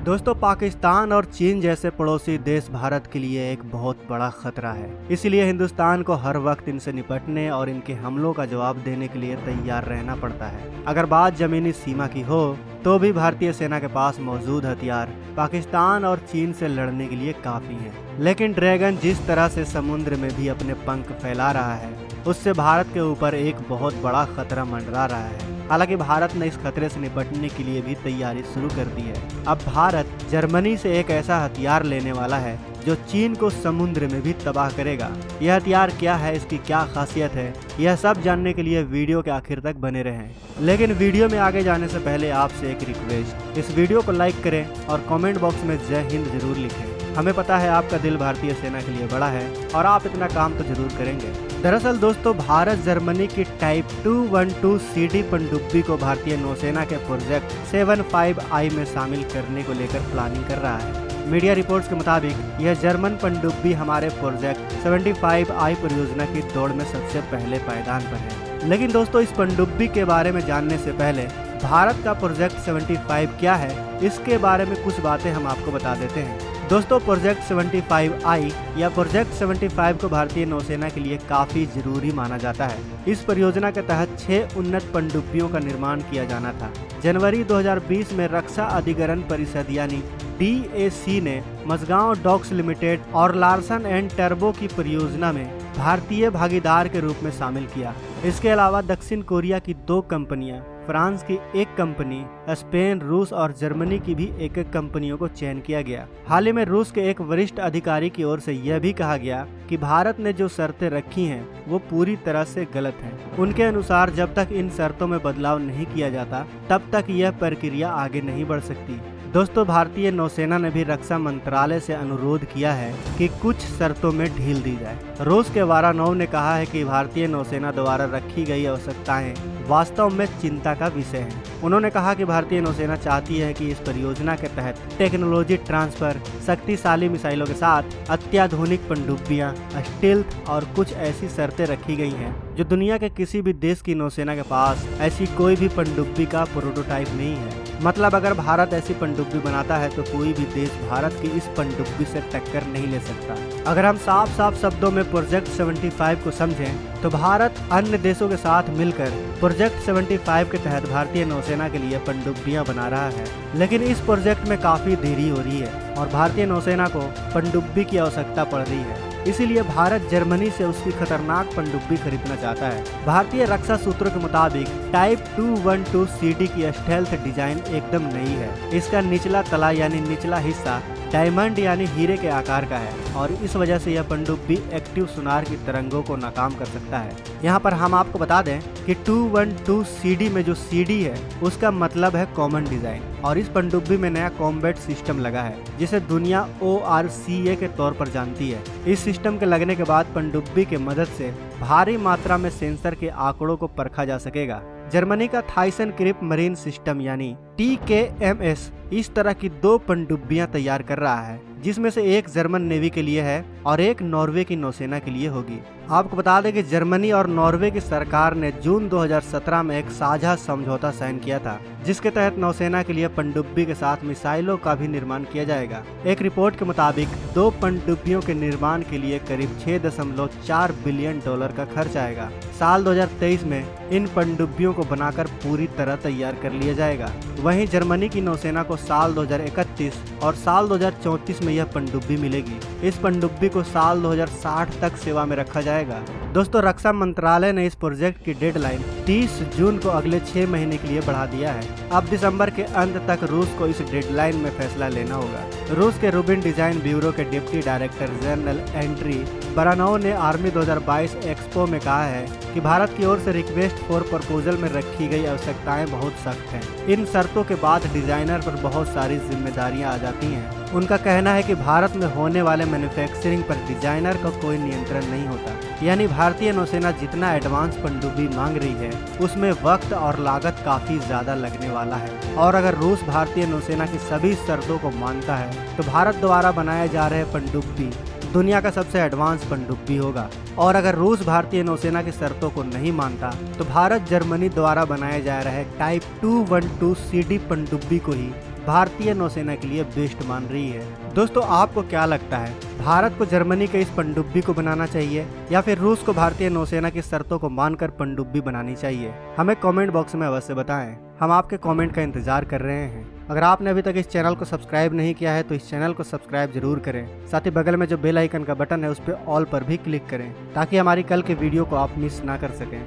दोस्तों, पाकिस्तान और चीन जैसे पड़ोसी देश भारत के लिए एक बहुत बड़ा खतरा है। इसलिए हिंदुस्तान को हर वक्त इनसे निपटने और इनके हमलों का जवाब देने के लिए तैयार रहना पड़ता है। अगर बात जमीनी सीमा की हो तो भी भारतीय सेना के पास मौजूद हथियार पाकिस्तान और चीन से लड़ने के लिए काफी है। लेकिन ड्रैगन जिस तरह से समुद्र में भी अपने पंख फैला रहा है, उससे भारत के ऊपर एक बहुत बड़ा खतरा मंडरा रहा है। हालांकि भारत ने इस खतरे से निपटने के लिए भी तैयारी शुरू कर दी है। अब भारत जर्मनी से एक ऐसा हथियार लेने वाला है जो चीन को समुद्र में भी तबाह करेगा। यह हथियार क्या है, इसकी क्या खासियत है, यह सब जानने के लिए वीडियो के आखिर तक बने रहें। लेकिन वीडियो में आगे जाने से पहले आपसे एक रिक्वेस्ट, इस वीडियो को लाइक करें और कमेंट बॉक्स में जय हिंद जरूर लिखें। हमें पता है आपका दिल भारतीय सेना के लिए बड़ा है और आप इतना काम तो जरूर करेंगे। दरअसल दोस्तों, भारत जर्मनी की टाइप 212 CD पनडुब्बी को भारतीय नौसेना के प्रोजेक्ट 75I में शामिल करने को लेकर प्लानिंग कर रहा है। मीडिया रिपोर्ट्स के मुताबिक यह जर्मन पनडुब्बी हमारे प्रोजेक्ट 75I परियोजना की दौड़ में सबसे पहले पायदान पर है। लेकिन दोस्तों, इस पनडुब्बी के बारे में जानने से पहले भारत का प्रोजेक्ट 75 क्या है, इसके बारे में कुछ बातें हम आपको बता देते हैं। दोस्तों, प्रोजेक्ट 75I या प्रोजेक्ट 75 को भारतीय नौसेना के लिए काफी जरूरी माना जाता है। इस परियोजना के तहत 6 उन्नत पनडुब्बियों का निर्माण किया जाना था। जनवरी 2020 में रक्षा अधिग्रहण परिषद यानी DAC ने मझगांव डॉक्स लिमिटेड और लार्सन एंड टर्बो की परियोजना में भारतीय भागीदार के रूप में शामिल किया। इसके अलावा दक्षिण कोरिया की 2 कंपनियां, फ्रांस की 1 कंपनी, स्पेन, रूस और जर्मनी की भी 1 कंपनियों को चयन किया गया। हाल ही में रूस के एक वरिष्ठ अधिकारी की ओर से यह भी कहा गया कि भारत ने जो शर्तें रखी हैं वो पूरी तरह से गलत हैं। उनके अनुसार जब तक इन शर्तों में बदलाव नहीं किया जाता तब तक यह प्रक्रिया आगे नहीं बढ़ सकती। दोस्तों, भारतीय नौसेना ने भी रक्षा मंत्रालय से अनुरोध किया है कि कुछ शर्तों में ढील दी जाए। रूस के वारानोव ने कहा है कि भारतीय नौसेना द्वारा रखी गई आवश्यकताएं वास्तव में चिंता का विषय है। उन्होंने कहा कि भारतीय नौसेना चाहती है कि इस परियोजना के तहत टेक्नोलॉजी ट्रांसफर, शक्तिशाली मिसाइलों के साथ अत्याधुनिक पनडुब्बियां, स्टील्थ और कुछ ऐसी शर्तें रखी गई हैं जो दुनिया के किसी भी देश की नौसेना के पास ऐसी कोई भी पनडुब्बी का प्रोटोटाइप नहीं है। मतलब अगर भारत ऐसी पनडुब्बी बनाता है तो कोई भी देश भारत की इस पनडुब्बी से टक्कर नहीं ले सकता। अगर हम साफ साफ शब्दों में प्रोजेक्ट 75 को समझें तो भारत अन्य देशों के साथ मिलकर प्रोजेक्ट 75 के तहत भारतीय नौसेना के लिए पनडुब्बियां बना रहा है। लेकिन इस प्रोजेक्ट में काफी देरी हो रही है और भारतीय नौसेना को पनडुब्बी की आवश्यकता पड़ रही है। इसीलिए भारत जर्मनी से उसकी खतरनाक पनडुब्बी खरीदना चाहता है। भारतीय रक्षा सूत्रों के मुताबिक टाइप 212 CD की स्टेल्थ डिजाइन एकदम नई है। इसका निचला तला यानी निचला हिस्सा डायमंड यानी हीरे के आकार का है और इस वजह से यह पनडुब्बी एक्टिव सुनार की तरंगों को नाकाम कर सकता है। यहाँ पर हम आपको बता दें कि 212 CD में जो CD है उसका मतलब है कॉमन डिजाइन और इस पनडुब्बी में नया कॉम्बैट सिस्टम लगा है जिसे दुनिया ORCA के तौर पर जानती है। इस सिस्टम के लगने के बाद पनडुब्बी के मदद से भारी मात्रा में सेंसर के आंकड़ों को परखा जा सकेगा। जर्मनी का थाइसन क्रिप मरीन सिस्टम यानी TKMS इस तरह की 2 पनडुब्बियां तैयार कर रहा है, जिसमें से एक जर्मन नेवी के लिए है और एक नॉर्वे की नौसेना के लिए होगी। आपको बता दें कि जर्मनी और नॉर्वे की सरकार ने जून 2017 में एक साझा समझौता साइन किया था, जिसके तहत नौसेना के लिए पनडुब्बी के साथ मिसाइलों का भी निर्माण किया जाएगा। एक रिपोर्ट के मुताबिक 2 पनडुब्बियों के निर्माण के लिए करीब $6.4 बिलियन का खर्च आएगा। साल 2023 में इन पनडुब्बियों को बनाकर पूरी तरह तैयार कर लिया जाएगा। वहीं जर्मनी की नौसेना को साल 2031 और साल 2034 में यह पनडुब्बी मिलेगी। इस पनडुब्बी को साल 2060 तक सेवा में रखा जाएगा। दोस्तों, रक्षा मंत्रालय ने इस प्रोजेक्ट की डेडलाइन 30 जून को अगले 6 महीने के लिए बढ़ा दिया है। अब दिसंबर के अंत तक रूस को इस डेडलाइन में फैसला लेना होगा। रूस के रूबिन डिजाइन ब्यूरो के डिप्टी डायरेक्टर जनरल एंड्री बरानोव ने आर्मी 2022 एक्सपो में कहा है कि भारत की ओर से रिक्वेस्ट फॉर प्रपोजल में रखी गई आवश्यकताएं बहुत सख्त हैं। इन शर्तों के बाद डिजाइनर पर बहुत सारी जिम्मेदारियां आ जाती हैं। उनका कहना है कि भारत में होने वाले मैन्युफैक्चरिंग पर डिजाइनर का कोई नियंत्रण नहीं होता। यानी भारतीय नौसेना जितना एडवांस पनडुब्बी मांग रही है उसमें वक्त और लागत काफी ज्यादा लगने वाला है। और अगर रूस भारतीय नौसेना की सभी शर्तों को मानता है तो भारत द्वारा बनाए जा रहे पनडुब्बी दुनिया का सबसे एडवांस पनडुब्बी होगा। और अगर रूस भारतीय नौसेना की शर्तों को नहीं मानता तो भारत जर्मनी द्वारा बनाए जा रहे टाइप 212 CD पनडुब्बी को ही भारतीय नौसेना के लिए बेस्ट मान रही है। दोस्तों, आपको क्या लगता है, भारत को जर्मनी के इस पनडुब्बी को बनाना चाहिए या फिर रूस को भारतीय नौसेना की शर्तों को मानकर पनडुब्बी बनानी चाहिए? हमें कमेंट बॉक्स में अवश्य बताएं। हम आपके कमेंट का इंतजार कर रहे हैं। अगर आपने अभी तक इस चैनल को सब्सक्राइब नहीं किया है तो इस चैनल को सब्सक्राइब जरूर करें। साथ ही बगल में जो बेल आइकन का बटन है उस पर ऑल पर भी क्लिक करें ताकि हमारी कल के वीडियो को आप मिस ना कर सकें।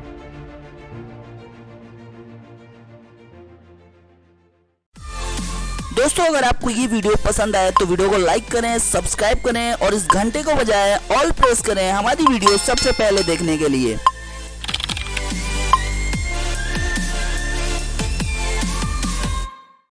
दोस्तों, अगर आपको ये वीडियो पसंद आए तो वीडियो को लाइक करें, सब्सक्राइब करें और इस घंटे को बजाय ऑल प्रेस करें हमारी वीडियो सबसे पहले देखने के लिए।